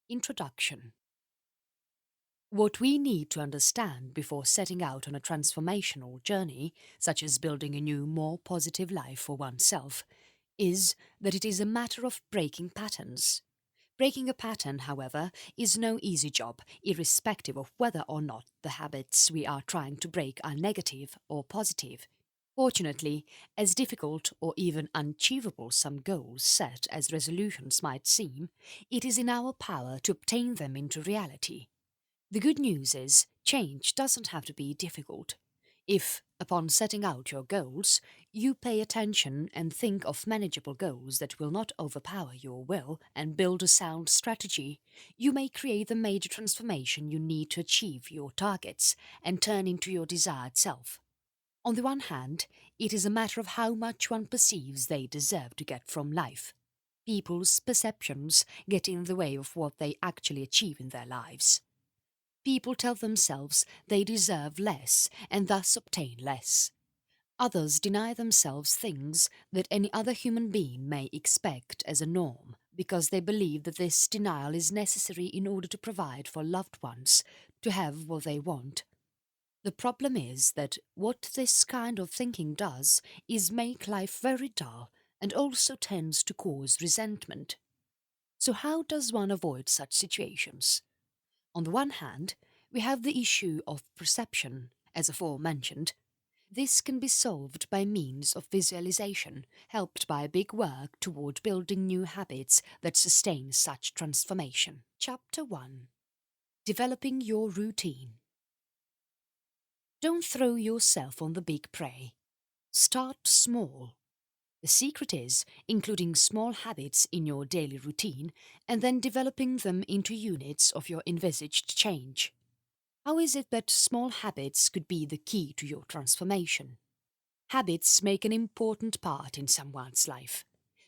Introduction. What we need to understand before setting out on a transformational journey, such as building a new, more positive life for oneself, is that it is a matter of breaking patterns. Breaking a pattern, however, is no easy job, irrespective of whether or not the habits we are trying to break are negative or positive. Fortunately, as difficult or even unachievable some goals set as resolutions might seem, it is in our power to obtain them into reality. The good news is, change doesn't have to be difficult. If, upon setting out your goals, you pay attention and think of manageable goals that will not overpower your will and build a sound strategy, you may create the major transformation you need to achieve your targets and turn into your desired self. On the one hand, it is a matter of how much one perceives they deserve to get from life. People's perceptions get in the way of what they actually achieve in their lives. People tell themselves they deserve less and thus obtain less. Others deny themselves things that any other human being may expect as a norm because they believe that this denial is necessary in order to provide for loved ones, to have what they want. The problem is that what this kind of thinking does is make life very dull and also tends to cause resentment. So how does one avoid such situations? On the one hand, we have the issue of perception, as aforementioned. This can be solved by means of visualization, helped by big work toward building new habits that sustain such transformation. Chapter 1. Developing your routine. Don't throw yourself on the big prey. Start small. The secret is including small habits in your daily routine and then developing them into units of your envisaged change. How is it that small habits could be the key to your transformation? Habits make an important part in someone's life.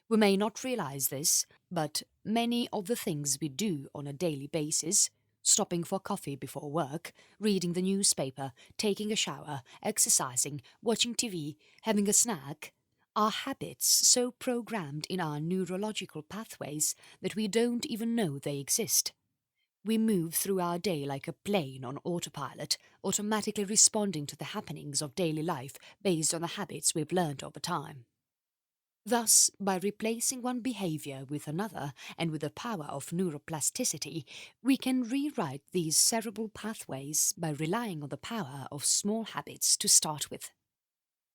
We may not realize this, but many of the things we do on a daily basis, stopping for coffee before work, reading the newspaper, taking a shower, exercising, watching TV, having a snack, are habits so programmed in our neurological pathways that we don't even know they exist. We move through our day like a plane on autopilot, automatically responding to the happenings of daily life based on the habits we've learned over time. Thus, by replacing one behavior with another and with the power of neuroplasticity, we can rewrite these cerebral pathways by relying on the power of small habits to start with.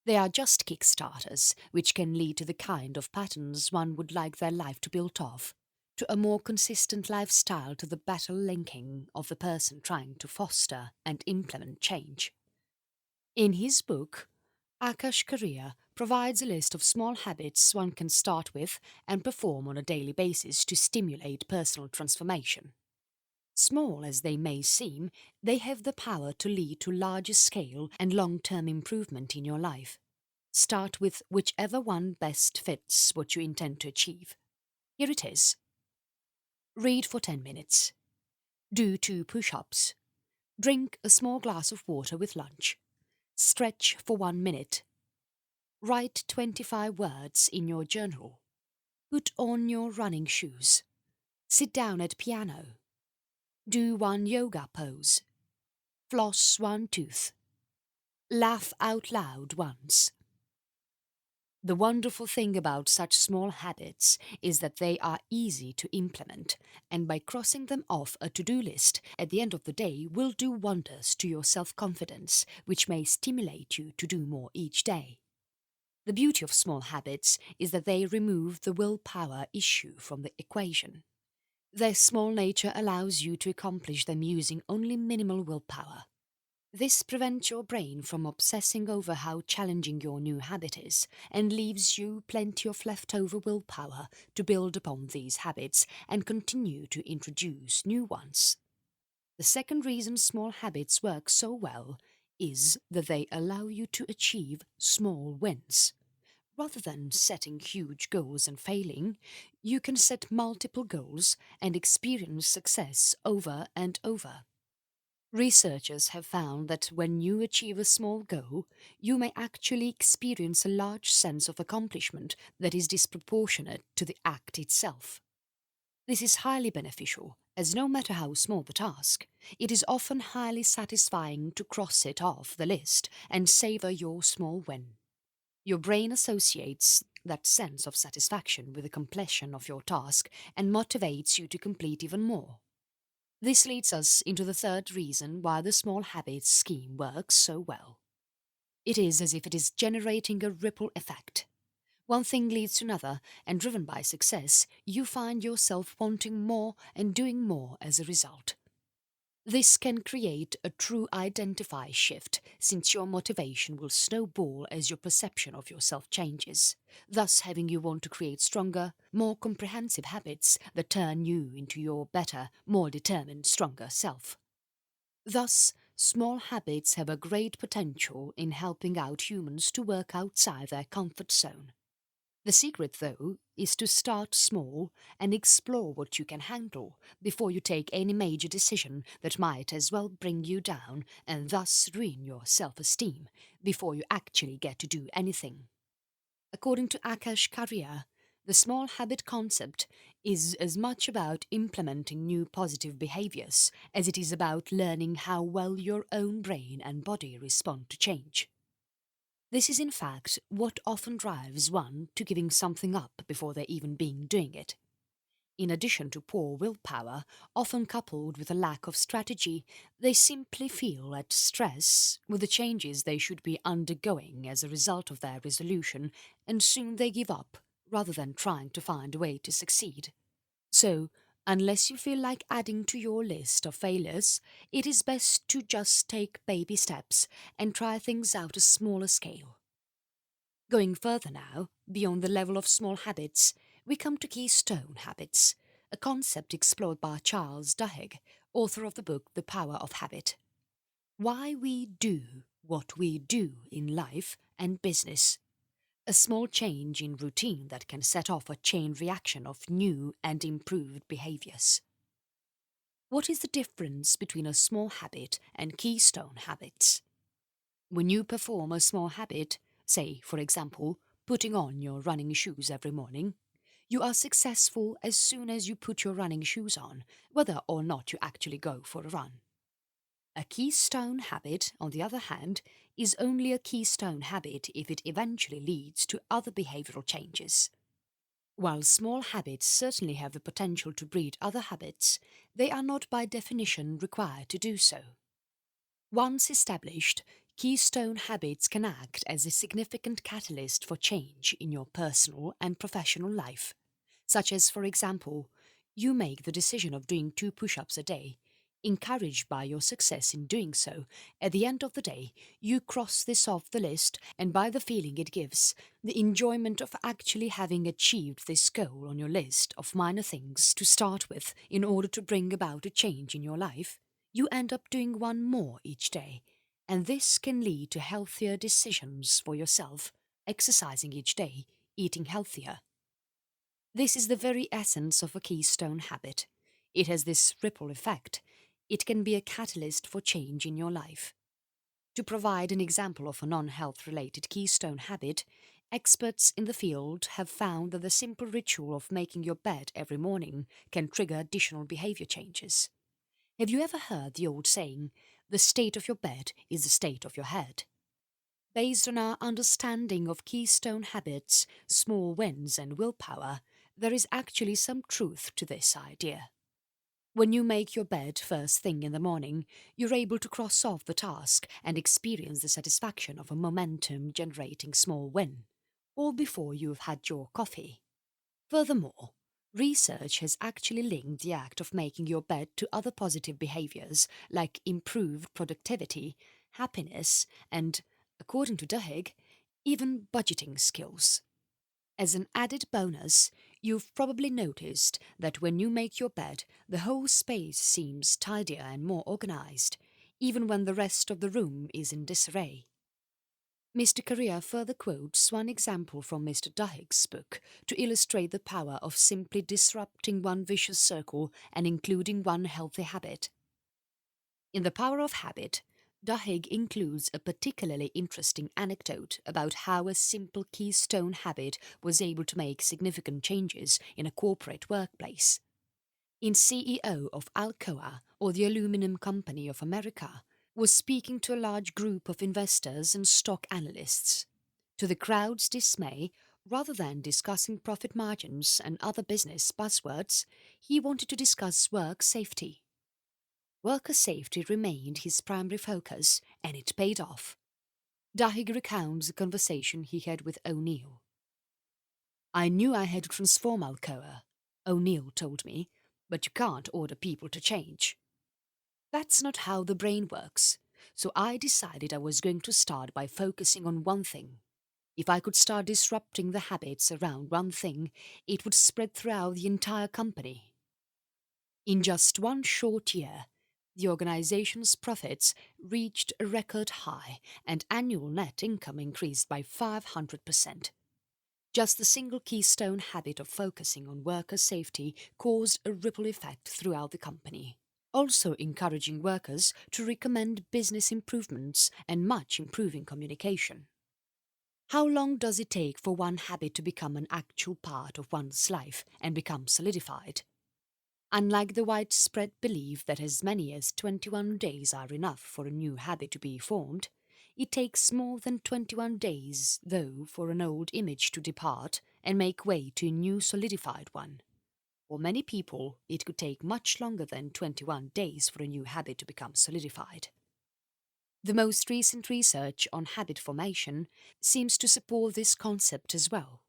They are just kickstarters, which can lead to the kind of patterns one would like their life to build off, to a more consistent lifestyle, to the better linking of the person trying to foster and implement change. In his book, Akash Karia provides a list of small habits one can start with and perform on a daily basis to stimulate personal transformation. Small as they may seem, they have the power to lead to larger scale and long-term improvement in your life. Start with whichever one best fits what you intend to achieve. Here it is. Read for 10 minutes. Do 2 push-ups. Drink a small glass of water with lunch. Stretch for 1 minute. Write 25 words in your journal. Put on your running shoes. Sit down at piano. Do 1 yoga pose. Floss 1 tooth. Laugh out loud once. The wonderful thing about such small habits is that they are easy to implement, and by crossing them off a to-do list at the end of the day will do wonders to your self-confidence, which may stimulate you to do more each day. The beauty of small habits is that they remove the willpower issue from the equation. Their small nature allows you to accomplish them using only minimal willpower. This prevents your brain from obsessing over how challenging your new habit is and leaves you plenty of leftover willpower to build upon these habits and continue to introduce new ones. The second reason small habits work so well is that they allow you to achieve small wins. Rather than setting huge goals and failing, you can set multiple goals and experience success over and over. Researchers have found that when you achieve a small goal, you may actually experience a large sense of accomplishment that is disproportionate to the act itself. This is highly beneficial, as no matter how small the task, it is often highly satisfying to cross it off the list and savour your small win. Your brain associates that sense of satisfaction with the completion of your task and motivates you to complete even more. This leads us into the third reason why the small habits scheme works so well. It is as if it is generating a ripple effect. One thing leads to another, and driven by success, you find yourself wanting more and doing more as a result. This can create a true identify shift, since your motivation will snowball as your perception of yourself changes, thus having you want to create stronger, more comprehensive habits that turn you into your better, more determined, stronger self. Thus, small habits have a great potential in helping out humans to work outside their comfort zone. The secret, though, is to start small and explore what you can handle before you take any major decision that might as well bring you down and thus ruin your self-esteem before you actually get to do anything. According to Akash Karia, the small habit concept is as much about implementing new positive behaviors as it is about learning how well your own brain and body respond to change. This is in fact what often drives one to giving something up before they even begin doing it. In addition to poor willpower, often coupled with a lack of strategy, they simply feel at stress with the changes they should be undergoing as a result of their resolution, and soon they give up rather than trying to find a way to succeed. So, unless you feel like adding to your list of failures, it is best to just take baby steps and try things out a smaller scale. Going further now, beyond the level of small habits, we come to keystone habits, a concept explored by Charles Duhigg, author of the book The Power of Habit. Why we do what we do in life and business. A small change in routine that can set off a chain reaction of new and improved behaviours. What is the difference between a small habit and keystone habits? When you perform a small habit, say, for example, putting on your running shoes every morning, you are successful as soon as you put your running shoes on, whether or not you actually go for a run. A keystone habit, on the other hand, is only a keystone habit if it eventually leads to other behavioural changes. While small habits certainly have the potential to breed other habits, they are not by definition required to do so. Once established, keystone habits can act as a significant catalyst for change in your personal and professional life, such as, for example, you make the decision of doing 2 push-ups a day. Encouraged by your success in doing so, at the end of the day, you cross this off the list, and by the feeling it gives, the enjoyment of actually having achieved this goal on your list of minor things to start with in order to bring about a change in your life, you end up doing one more each day, and this can lead to healthier decisions for yourself, exercising each day, eating healthier. This is the very essence of a keystone habit. It has this ripple effect. It can be a catalyst for change in your life. To provide an example of a non-health related keystone habit, experts in the field have found that the simple ritual of making your bed every morning can trigger additional behavior changes. Have you ever heard the old saying, "The state of your bed is the state of your head"? Based on our understanding of keystone habits, small wins and willpower, there is actually some truth to this idea. When you make your bed first thing in the morning, you're able to cross off the task and experience the satisfaction of a momentum-generating small win, all before you've had your coffee. Furthermore, research has actually linked the act of making your bed to other positive behaviours like improved productivity, happiness and, according to Duhigg, even budgeting skills. As an added bonus, you've probably noticed that when you make your bed, the whole space seems tidier and more organised, even when the rest of the room is in disarray. Mr. Correa further quotes one example from Mr. Duhigg's book to illustrate the power of simply disrupting one vicious circle and including one healthy habit. In The Power of Habit, Duhigg includes a particularly interesting anecdote about how a simple keystone habit was able to make significant changes in a corporate workplace. CEO of Alcoa, or the Aluminum Company of America, was speaking to a large group of investors and stock analysts. To the crowd's dismay, rather than discussing profit margins and other business buzzwords, he wanted to discuss work safety. Worker safety remained his primary focus, and it paid off. Dahig recounts a conversation he had with O'Neill. "I knew I had to transform Alcoa," O'Neill told me, "but you can't order people to change. That's not how the brain works, so I decided I was going to start by focusing on one thing. If I could start disrupting the habits around one thing, it would spread throughout the entire company." In just one short year, the organization's profits reached a record high and annual net income increased by 500%. Just the single keystone habit of focusing on worker safety caused a ripple effect throughout the company, also encouraging workers to recommend business improvements and much improving communication. How long does it take for one habit to become an actual part of one's life and become solidified? Unlike the widespread belief that as many as 21 days are enough for a new habit to be formed, it takes more than 21 days, though, for an old image to depart and make way to a new solidified one. For many people, it could take much longer than 21 days for a new habit to become solidified. The most recent research on habit formation seems to support this concept as well.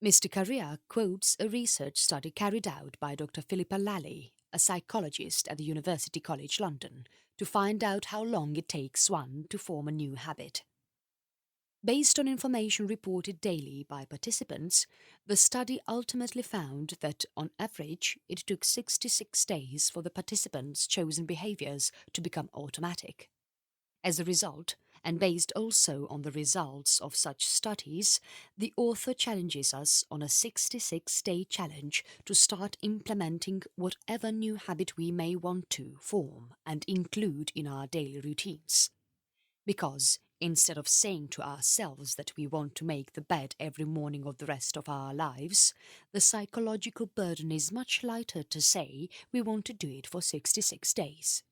Mr. Carrier quotes a research study carried out by Dr. Philippa Lally, a psychologist at the University College London, to find out how long it takes one to form a new habit. Based on information reported daily by participants, the study ultimately found that, on average, it took 66 days for the participants' chosen behaviours to become automatic. As a result, and based also on the results of such studies, the author challenges us on a 66-day challenge to start implementing whatever new habit we may want to form and include in our daily routines. Because instead of saying to ourselves that we want to make the bed every morning of the rest of our lives, the psychological burden is much lighter to say we want to do it for 66 days.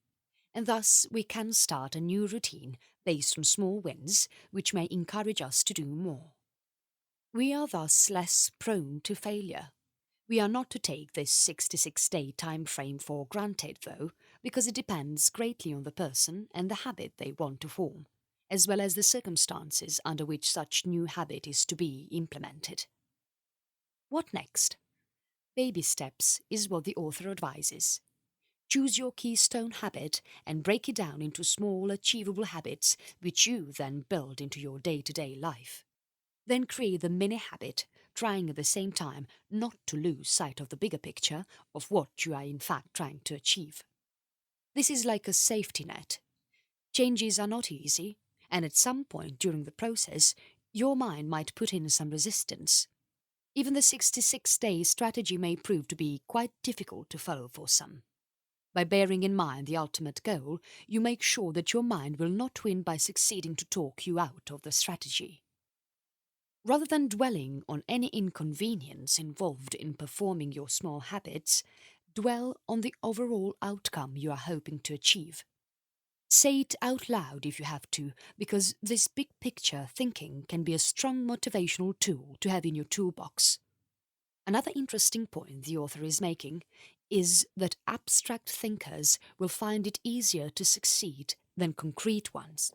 And thus we can start a new routine based on small wins, which may encourage us to do more. We are thus less prone to failure. We are not to take this 66-day time frame for granted, though, because it depends greatly on the person and the habit they want to form, as well as the circumstances under which such new habit is to be implemented. What next? Baby steps is what the author advises. Choose your keystone habit and break it down into small, achievable habits which you then build into your day-to-day life. Then create the mini habit, trying at the same time not to lose sight of the bigger picture of what you are in fact trying to achieve. This is like a safety net. Changes are not easy, and at some point during the process, your mind might put in some resistance. Even the 66-day strategy may prove to be quite difficult to follow for some. By bearing in mind the ultimate goal, you make sure that your mind will not win by succeeding to talk you out of the strategy. Rather than dwelling on any inconvenience involved in performing your small habits, dwell on the overall outcome you are hoping to achieve. Say it out loud if you have to, because this big picture thinking can be a strong motivational tool to have in your toolbox. Another interesting point the author is making is that abstract thinkers will find it easier to succeed than concrete ones.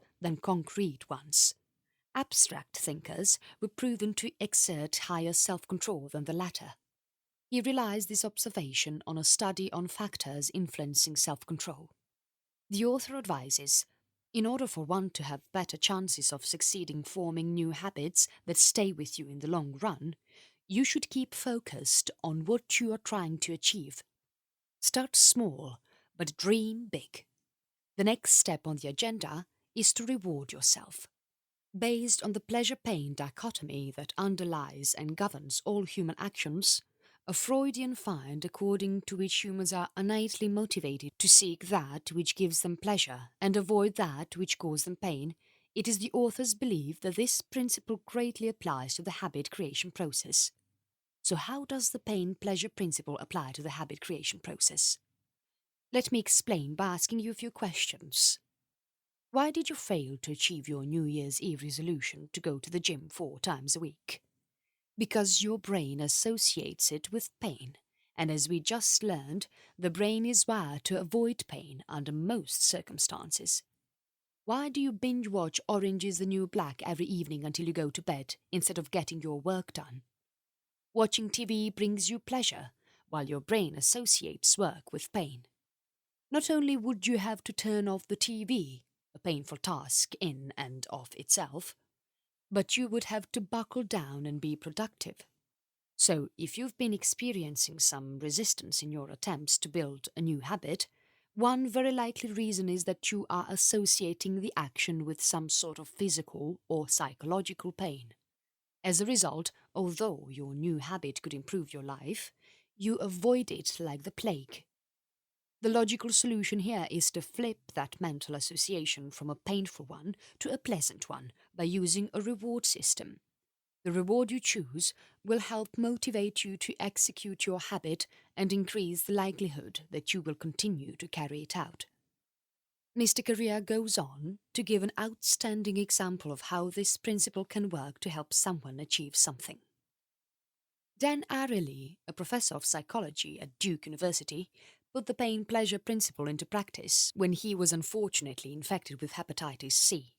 Abstract thinkers were proven to exert higher self-control than the latter. He relies this observation on a study on factors influencing self-control. The author advises, in order for one to have better chances of succeeding forming new habits that stay with you in the long run, you should keep focused on what you are trying to achieve. Start small, but dream big. The next step on the agenda is to reward yourself. Based on the pleasure-pain dichotomy that underlies and governs all human actions, a Freudian find according to which humans are innately motivated to seek that which gives them pleasure and avoid that which causes them pain, it is the author's belief that this principle greatly applies to the habit creation process. So how does the pain-pleasure principle apply to the habit creation process? Let me explain by asking you a few questions. Why did you fail to achieve your New Year's Eve resolution to go to the gym 4 times a week? Because your brain associates it with pain, and as we just learned, the brain is wired to avoid pain under most circumstances. Why do you binge watch Orange is the New Black every evening until you go to bed instead of getting your work done? Watching TV brings you pleasure, while your brain associates work with pain. Not only would you have to turn off the TV, a painful task in and of itself, but you would have to buckle down and be productive. So, if you've been experiencing some resistance in your attempts to build a new habit, one very likely reason is that you are associating the action with some sort of physical or psychological pain. As a result, although your new habit could improve your life, you avoid it like the plague. The logical solution here is to flip that mental association from a painful one to a pleasant one by using a reward system. The reward you choose will help motivate you to execute your habit and increase the likelihood that you will continue to carry it out. Mr. Correa goes on to give an outstanding example of how this principle can work to help someone achieve something. Dan Ariely, a professor of psychology at Duke University, put the pain-pleasure principle into practice when he was unfortunately infected with hepatitis C.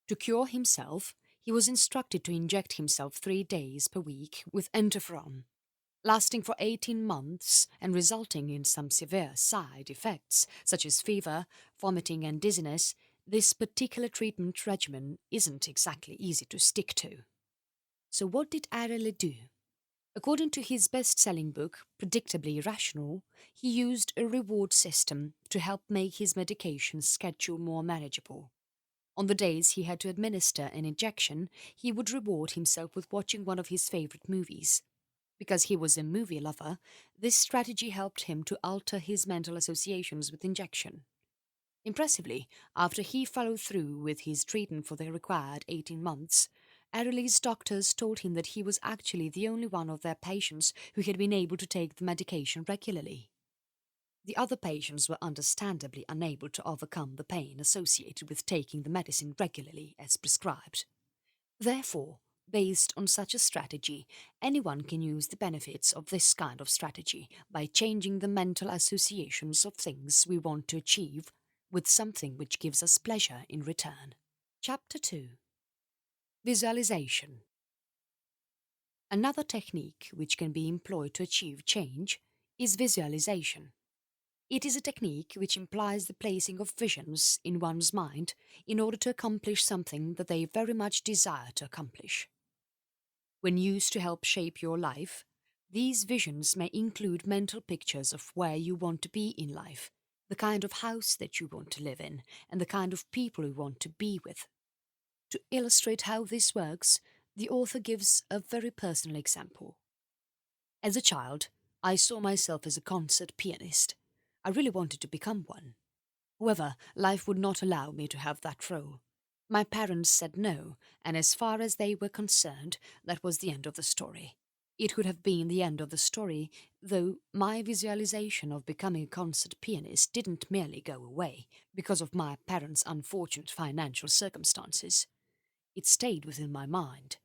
To cure himself, he was instructed to inject himself 3 days per week with interferon. Lasting for 18 months and resulting in some severe side effects such as fever, vomiting and dizziness, this particular treatment regimen isn't exactly easy to stick to. So what did Ariely do? According to his best-selling book, Predictably Rational, he used a reward system to help make his medication schedule more manageable. On the days he had to administer an injection, he would reward himself with watching one of his favorite movies. Because he was a movie lover, this strategy helped him to alter his mental associations with injection. Impressively, after he followed through with his treatment for the required 18 months, Ariely's doctors told him that he was actually the only one of their patients who had been able to take the medication regularly. The other patients were understandably unable to overcome the pain associated with taking the medicine regularly as prescribed. Therefore, based on such a strategy, anyone can use the benefits of this kind of strategy by changing the mental associations of things we want to achieve with something which gives us pleasure in return. Chapter 2. Visualization. Another technique which can be employed to achieve change is visualization. It is a technique which implies the placing of visions in one's mind in order to accomplish something that they very much desire to accomplish. When used to help shape your life, these visions may include mental pictures of where you want to be in life, the kind of house that you want to live in, and the kind of people you want to be with. To illustrate how this works, the author gives a very personal example. As a child, I saw myself as a concert pianist. I really wanted to become one. However, life would not allow me to have that role. My parents said no, and as far as they were concerned, that was the end of the story. It could have been the end of the story, though my visualization of becoming a concert pianist didn't merely go away because of my parents' unfortunate financial circumstances. It stayed within my mind.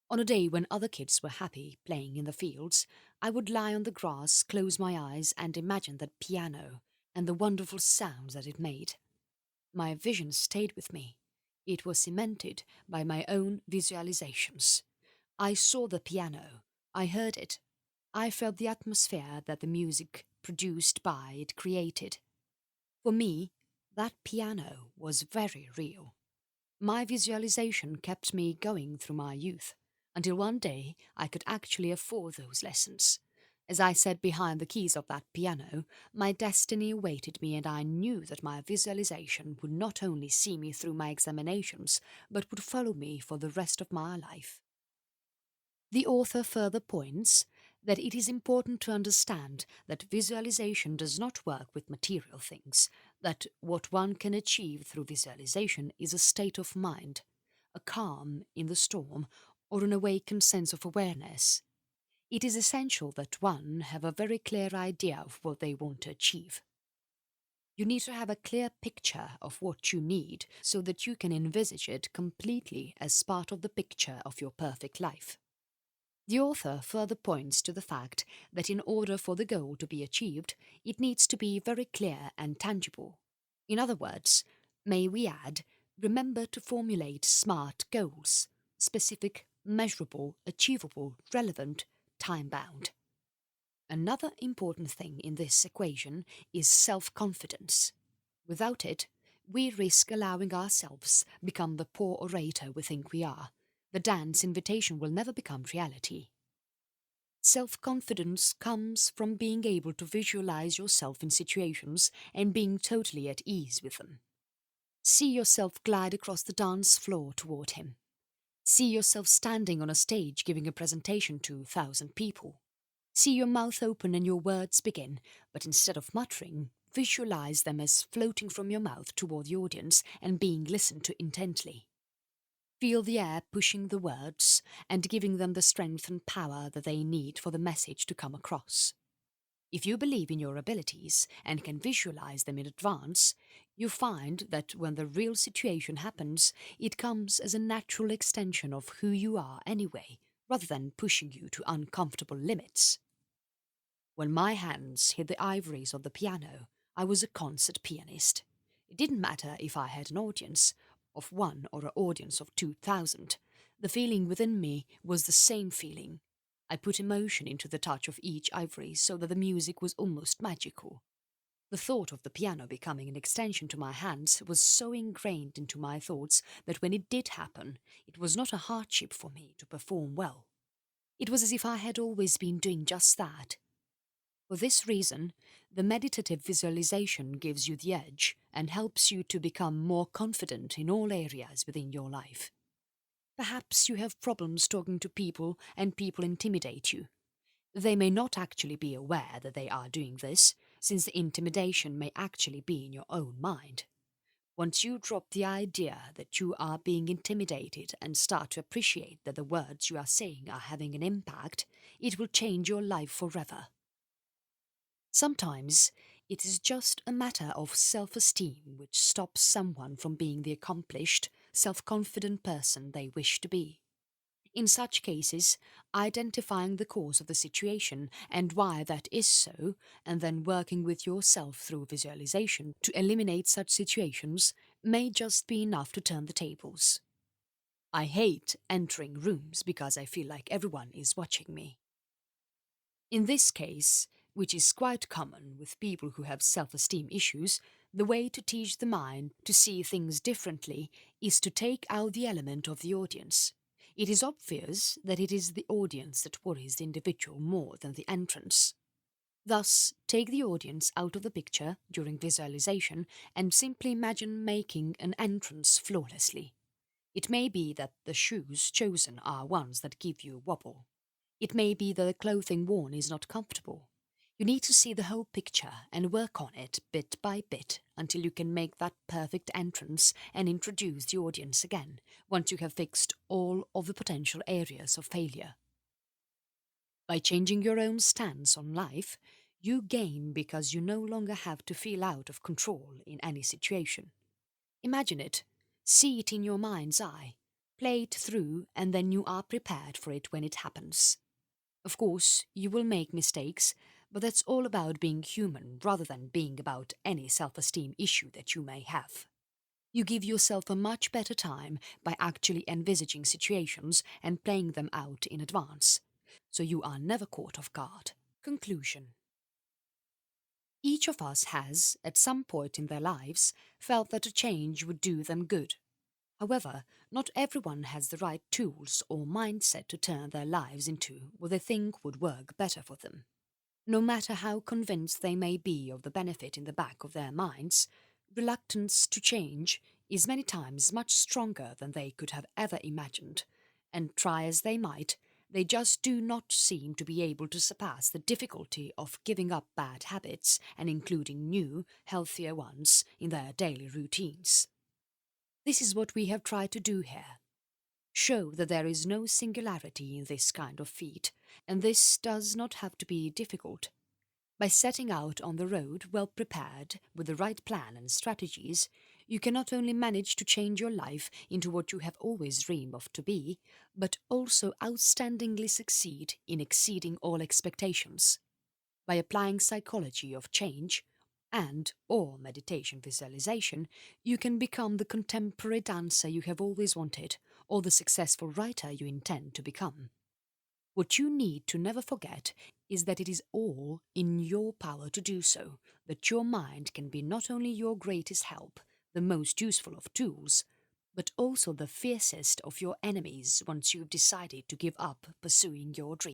On a day when other kids were happy playing in the fields, I would lie on the grass, close my eyes and imagine that piano and the wonderful sounds that it made. My vision stayed with me. It was cemented by my own visualizations. I saw the piano. I heard it. I felt the atmosphere that the music produced by it created. For me, that piano was very real. My visualization kept me going through my youth, until one day I could actually afford those lessons. As I sat behind the keys of that piano, my destiny awaited me and I knew that my visualization would not only see me through my examinations, but would follow me for the rest of my life. The author further points that it is important to understand that visualization does not work with material things, that what one can achieve through visualization is a state of mind, a calm in the storm, or an awakened sense of awareness. It is essential that one have a very clear idea of what they want to achieve. You need to have a clear picture of what you need so that you can envisage it completely as part of the picture of your perfect life. The author further points to the fact that in order for the goal to be achieved, it needs to be very clear and tangible. In other words, may we add, remember to formulate SMART goals: specific, measurable, achievable, relevant, time-bound. Another important thing in this equation is self-confidence. Without it, we risk allowing ourselves become the poor orator we think we are. The dance invitation will never become reality. Self-confidence comes from being able to visualize yourself in situations and being totally at ease with them. See yourself glide across the dance floor toward him. See yourself standing on a stage giving a presentation to 1,000 people. See your mouth open and your words begin, but instead of muttering, visualize them as floating from your mouth toward the audience and being listened to intently. Feel the air pushing the words and giving them the strength and power that they need for the message to come across. If you believe in your abilities and can visualize them in advance, you find that when the real situation happens, it comes as a natural extension of who you are anyway, rather than pushing you to uncomfortable limits. When my hands hit the ivories of the piano, I was a concert pianist. It didn't matter if I had an audience of one or an audience of 2,000. The feeling within me was the same feeling. I put emotion into the touch of each ivory so that the music was almost magical. The thought of the piano becoming an extension to my hands was so ingrained into my thoughts that when it did happen, it was not a hardship for me to perform well. It was as if I had always been doing just that. For this reason, the meditative visualization gives you the edge and helps you to become more confident in all areas within your life. Perhaps you have problems talking to people and people intimidate you. They may not actually be aware that they are doing this, since the intimidation may actually be in your own mind. Once you drop the idea that you are being intimidated and start to appreciate that the words you are saying are having an impact, it will change your life forever. Sometimes it is just a matter of self-esteem which stops someone from being the accomplished, self-confident person they wish to be. In such cases, identifying the cause of the situation and why that is so, and then working with yourself through visualization to eliminate such situations, may just be enough to turn the tables. I hate entering rooms because I feel like everyone is watching me. In this case, which is quite common with people who have self-esteem issues, the way to teach the mind to see things differently is to take out the element of the audience. It is obvious that it is the audience that worries the individual more than the entrance. Thus, take the audience out of the picture during visualization and simply imagine making an entrance flawlessly. It may be that the shoes chosen are ones that give you a wobble. It may be that the clothing worn is not comfortable. You need to see the whole picture and work on it bit by bit until you can make that perfect entrance and introduce the audience again, once you have fixed all of the potential areas of failure. By changing your own stance on life, you gain because you no longer have to feel out of control in any situation. Imagine it, see it in your mind's eye, play it through, and then you are prepared for it when it happens. Of course, you will make mistakes, but that's all about being human rather than being about any self-esteem issue that you may have. You give yourself a much better time by actually envisaging situations and playing them out in advance, so you are never caught off guard. Conclusion. Each of us has, at some point in their lives, felt that a change would do them good. However, not everyone has the right tools or mindset to turn their lives into what they think would work better for them. No matter how convinced they may be of the benefit in the back of their minds, reluctance to change is many times much stronger than they could have ever imagined, and try as they might, they just do not seem to be able to surpass the difficulty of giving up bad habits and including new, healthier ones in their daily routines. This is what we have tried to do here. Show that there is no singularity in this kind of feat, and this does not have to be difficult. By setting out on the road well prepared with the right plan and strategies, you can not only manage to change your life into what you have always dreamed of to be, but also outstandingly succeed in exceeding all expectations. By applying psychology of change and or meditation visualization, you can become the contemporary dancer you have always wanted or the successful writer you intend to become. What you need to never forget is that it is all in your power to do so, that your mind can be not only your greatest help, the most useful of tools, but also the fiercest of your enemies once you've decided to give up pursuing your dream.